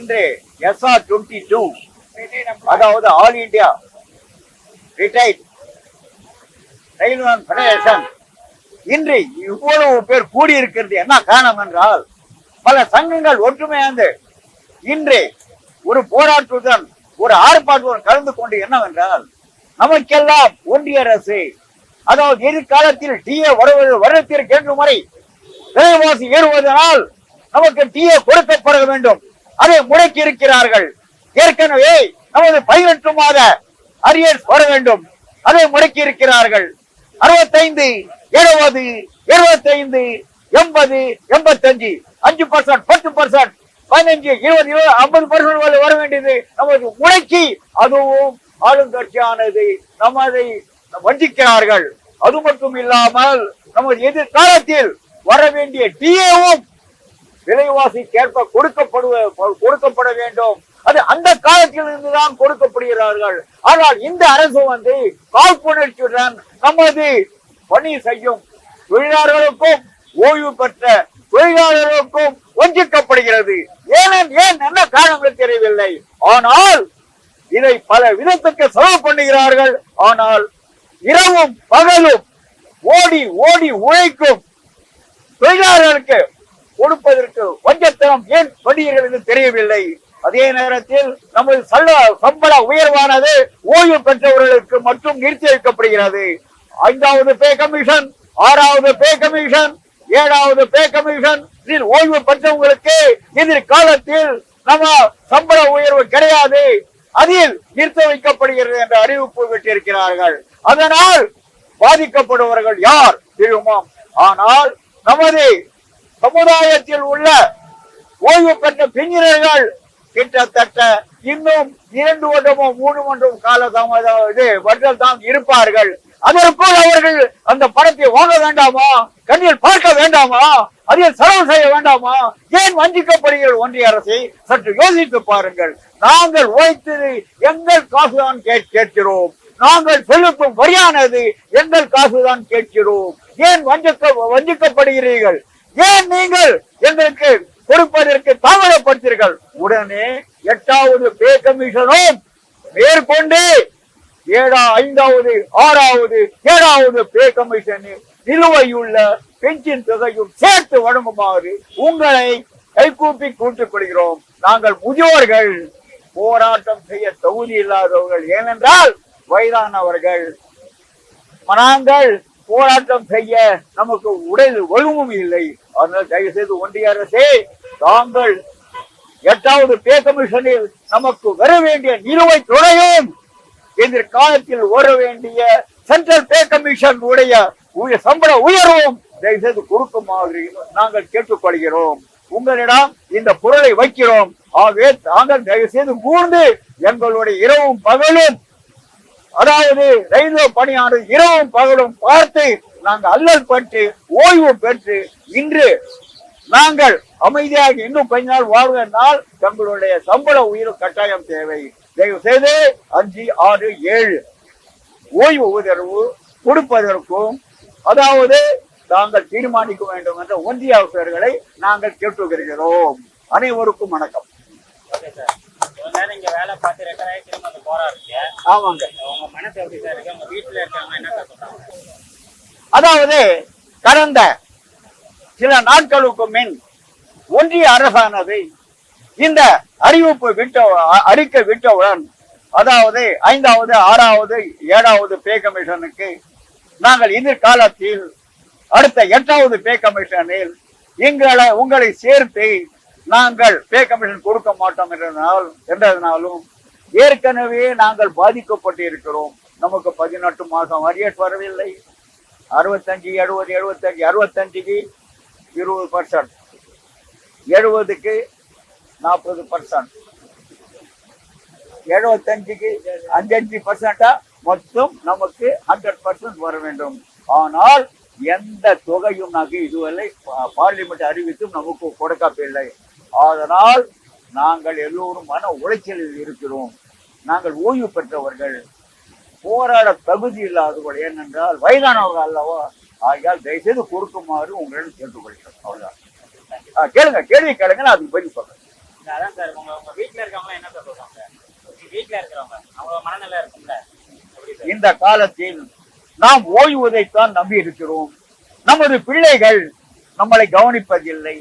இன்று SR22, அதாவது all India retired railway federation இன்று இவ்வளவு பேர் கூடியிருக்கிறது என்ன காரணம் என்றால், பல சங்கங்கள் ஒற்றுமையாந்து இன்று ஒரு போராட்டத்துடன் ஒரு ஆர்ப்பாட்டத்துடன் கலந்து கொண்டு என்னவென்றால், நமக்கெல்லாம் ஒன்றிய அரசு அதாவது எதிர்காலத்தில் டிஏ வருடத்திற்கு 2 முறை விலைவாசி ஏறுவதனால் நமக்கு டிஏ கொடுக்கப்பட வேண்டும், அதை முடக்கி இருக்கிறார்கள். ஏற்கனவே நமது 18 மாத அரியர்ஸ் வர வேண்டும், அதை முடக்கி இருக்கிறார்கள். 65, 70, 75, 80, 85, 5%, 10%, 15, 20, 50% வர வேண்டியது நமது முடக்கி, அதுவும் ஆளுங்கட்சியானது நமதை வஞ்சிக்கிறார்கள். அது மட்டும் இல்லாமல் நமது எதிர்காலத்தில் வர வேண்டிய டிஏவும் விலைவாசிக்கேற்ப கொடுக்கப்பட வேண்டும். அது அந்த காலத்தில் இருந்துதான் கொடுக்கப்படுகிறார்கள். ஆனால் இந்த அரசு காழ்ப்புணர்ச்சியுடன் நமது பணி செய்யும் தொழிலாளர்களுக்கும் ஓய்வு பெற்ற தொழிலாளர்களுக்கும் வஞ்சிக்கப்படுகிறது. ஏன் என்ன காரணங்கள் தெரியவில்லை. ஆனால் இதை பல விதத்துக்கு செலவு பண்ணுகிறார்கள். ஆனால் இரவும் பகலும் ஓடி ஓடி உழைக்கும் தொழிலாளர்களுக்கு கொடுப்பதற்கு வஞ்சத்தனம் ஏன் பண்ணுகிறது என்று தெரியவில்லை. அதே நேரத்தில் நமது சம்பள உயர்வானது ஓய்வு பெற்றவர்களுக்கு மட்டும் நிறுத்தி வைக்கப்படுகிறது. 5வது பே கமிஷன், 6வது பே கமிஷன், 7வது பே கமிஷன், இதில் ஓய்வு பெற்றவங்களுக்கு எதிர்காலத்தில் நம்ம சம்பள உயர்வு கிடையாது, அதில் நிறுத்த வைக்கப்படுகிறது என்ற அறிவிப்பு விட்டிருக்கிறார்கள். அதனால் பாதிக்கப்படுபவர்கள் யார் தெரியுமா? ஆனால் நமது சமுதாயத்தில் உள்ள ஓய்வு பெற்ற பெண்ணினர்கள் கிட்டத்தட்ட இன்னும் 2 வருடமோ 3 வருடம் வருடம் தான் இருப்பார்கள். அதற்குள் அவர்கள் அந்த பணத்தை வாங்க வேண்டாமா? கண்ணில் பார்க்க வேண்டாமா? அதில் செலவு செய்ய வேண்டாமா? ஏன் வஞ்சிக்கப்படுகிற ஒன்றிய அரசை சற்று யோசித்து பாருங்கள். நாங்கள் உழைத்தது எங்கள் காசுதான் கேட்கிறோம், நாங்கள் செலுத்தும் வரியானது எங்கள் காசுதான் கேட்கிறோம். ஏன் வஞ்சிக்கப்படுகிறீர்கள்? ஏன் நீங்கள் எங்களுக்கு கொடுப்பதற்கு தாமதப்படுத்தீர்கள்? உடனே 8வது பே கமிஷனும் மேற்கொண்டு 5வது 6வது 7வது பே கமிஷனில் நிலுவையுள்ள பென்ஷன் தொகையும் சேர்த்து வழங்குமாறு உங்களை கைகூப்பி கூட்டுக் கொள்கிறோம். நாங்கள் முதியோர்கள், போராட்டம் செய்ய தகுதி இல்லாதவர்கள், ஏனென்றால் வயதானவர்கள். நாங்கள் போராட்டம் செய்ய நமக்கு உடல் வலுவும் இல்லை. அதனால் தயவு செய்து ஒன்றிய அரசே, தாங்கள் 8வது பே கமிஷனில் நமக்கு வர வேண்டிய நிலுவை தொகையும் எதிர்காலத்தில் வர வேண்டிய சென்ட்ரல் பே கமிஷன் உடைய சம்பள உயர்வும் தயவு செய்து கொடுக்குமாறு நாங்கள் கேட்டுக்கொள்கிறோம். உங்களிடம் இந்த பொருளை வைக்கிறோம். ஆகவே தாங்கள் தயவு செய்து கூர்ந்து எங்களுடைய இரவும் பகலும், அதாவது ரயில்வே பணியானது இரவும் பகலும் பார்த்து நாங்கள் அல்லல் பட்டு ஓய்வு பெற்று இன்று நாங்கள் அமைதியாக இன்னும் கொஞ்ச நாள் வாழ்வதனால் தங்களுடைய சம்பள உயர்வு கட்டாயம் தேவை. தயவு செய்து 5, 6, 7 ஓய்வு உயர்வு கொடுப்பதற்கும் அதாவது நாங்கள் தீர்மானிக்க வேண்டும் என்ற ஒன்றிய அவசரங்களை நாங்கள் கேட்டுக்கொள்கிறோம். அனைவருக்கும் வணக்கம். அதாவது கடந்த சில நாட்களுக்கு முன் ஒன்றிய அரசானது இந்த அறிக்கை விட்டவுடன், அதாவது 5வது 6வது 7வது பே கமிஷனுக்கு நாங்கள் எதிர்காலத்தில் அடுத்த 8வது பே கமிஷனில் உங்களை சேர்த்து நாங்கள் பே கமிஷன் கொடுக்க மாட்டோம் என்றதுனாலும் ஏற்கனவே நாங்கள் பாதிக்கப்பட்டு இருக்கிறோம். நமக்கு 18 மாதம் அரியர்ஸ் வரவில்லை. 65, 70, 75, 65க்கு 20%, 70க்கு 40%, 75க்கு 5% மொத்தம் நமக்கு 100% வர வேண்டும். ஆனால் எந்த தொகையும் நாங்கள் இதுவரை பார்லிமெண்ட் அறிவித்தும் நமக்கு கொடுக்கவில்லை. அதனால் நாங்கள் எல்லோரும் மன உளைச்சலில் இருக்கிறோம். நாங்கள் ஓய்வு பெற்றவர்கள், போராட தகுதி இல்லாதவர்கள், ஏனென்றால் வயதானவர்கள் அல்லவா. ஆகையால் தயவுசெய்து கொடுக்குமாறு உங்களிடம் கேட்டுக்கொள்கிறோம். அவ்வளவுதான். கேளுங்க, கேள்வி கேளுங்க, நான் அதுக்கு பதில் சொல்றேன். அதான் சார் உங்க வீட்டுல இருக்கவங்க என்ன சார் சொல்றாங்க? வீட்டுல இருக்கிறவங்க அவங்க மனநிலை இருக்கும்ல. இந்த காலத்தில் நாம் ஓய்வதைத்தான் நம்பி இருக்கிறோம். நமது பிள்ளைகள் நம்மளை கவனிப்பதில்லை.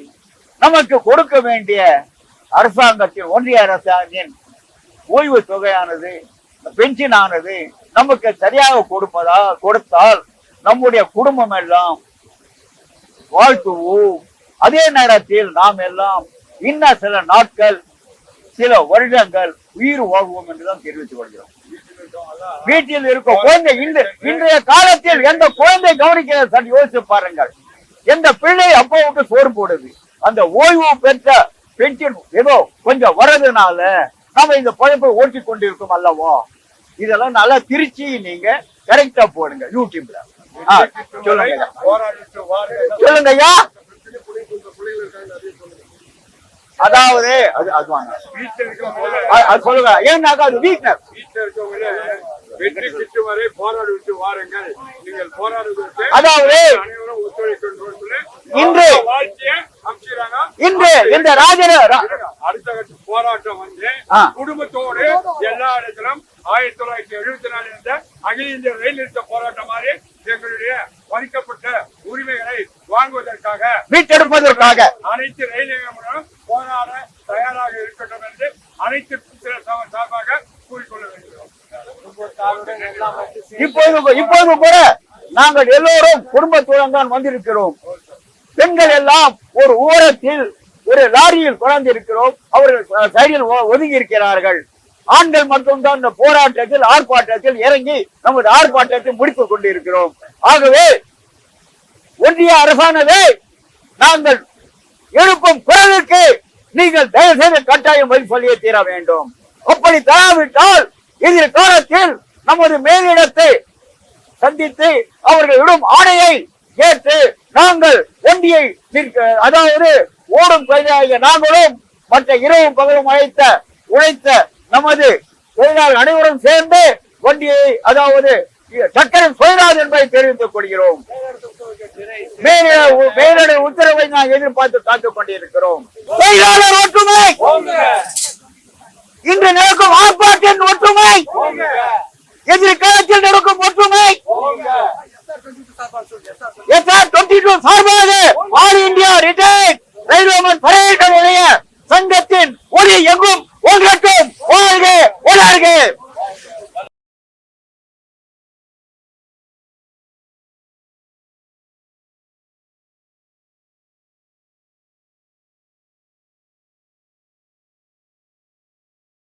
நமக்கு கொடுக்க வேண்டிய அரசாங்கத்தின் ஒன்றிய அரசாங்கின் ஓய்வு தொகையானது, பென்ஷன் ஆனது நமக்கு சரியாக கொடுத்தால் நம்முடைய குடும்பம் எல்லாம் வாழ்த்துவோம். அதே நேரத்தில் நாம் எல்லாம் இன்னும் சில நாட்கள், சில வருடங்கள் உயிர் வாழ்வோம் என்றுதான் தெரிவித்துக் கொள்கிறோம். வீட்டில் இருக்க குழந்தை இன்றைய காலத்தில் எந்த குழந்தை கவனிக்கிறது சார் யோசிச்சு பாருங்கள். எந்த பிள்ளை அப்பாவுக்கு சோறு போடுது, அந்த ஓய்வு பெற்ற பென்ஷன் ஏதோ கொஞ்சம் வரதுனால நம்ம இந்த பழப்பை ஓட்டி கொண்டிருக்கோம் அல்லவா? இதெல்லாம் நல்லா திருச்சி நீங்க கரெக்டா போடுங்க யூடியூப்ல. சொல்லுங்க சொல்லுங்க ஐயா. அதாவது அது சொல்லுங்க. ஏன்னாக்கா அது வீக்னஸ். வெற்றி கிட்டும் வரை போராடிவிட்டு வாருங்கள். நீங்கள் போராடுவதற்கு அதாவது இன்று இந்த அடுத்த கட்ட போராட்டம் வந்து குடும்பத்தோடு எல்லா இடத்திலும் 1974 இருந்த அகில இந்திய ரயில் நிறுத்த போராட்டம் மாதிரி எங்களுடைய பறிக்கப்பட்ட உரிமைகளை வாங்குவதற்காக, மீட்டெடுப்பதற்காக அனைத்து ரயில் நிலையங்களும் போராட தயாராக இருக்கட்டும் என்று அனைத்து சார்பாக கூறிக்கொள்ள வேண்டும். இப்போது கூட நாங்கள் எல்லோரும் குடும்பத்துடன் தான் வந்திருக்கிறோம். பெண்கள் எல்லாம் ஒரு ஓரத்தில் ஒரு லாரியில் குழந்தை இருக்கிறோம். அவர்கள் சைடில் ஒதுங்கி இருக்கிறார்கள். ஆண்கள் மட்டும்தான் இந்த போராட்டத்தில் ஆர்ப்பாட்டத்தில் இறங்கி நமது ஆர்ப்பாட்டத்தை முடித்துக் கொண்டிருக்கிறோம். ஆகவே ஒன்றிய அரசானது நாங்கள் எழுப்பும் குரலுக்கு நீங்கள் தயவு செய்து கட்டாயம் பதில் சொல்லியே தீர வேண்டும். அப்படி தராவிட்டால் எதிர்காலத்தில் நமது மேலிடத்தை சந்தித்து அவர்களிடம் ஆணையை ஏற்று நாங்கள் ஒன்றியை அதாவது ஓடும் கைதாகிய நாங்களும் மற்ற இரவும் பகலும் உழைத்த நமது தொழிலாளர் அனைவரும் சேர்ந்து ஒன்றியை அதாவது சக்கரம் சுயராது என்பதை தெரிவித்துக் கொள்கிறோம். மேலிட உத்தரவை நாம் எதிர்பார்த்து காத்துக் கொண்டிருக்கிறோம். தொழிலாளர் ஒற்றுமை, இன்று நடக்கும் ஆர்ப்பாட்டின் ஒற்றுமை, எதிர்காலத்தில் நடக்கும் ஒற்றுமை, SR22 சார்பாக ஆல் இந்தியா ரிட்டையர்ட் ரயில்வே படையினுடைய சங்கத்தின்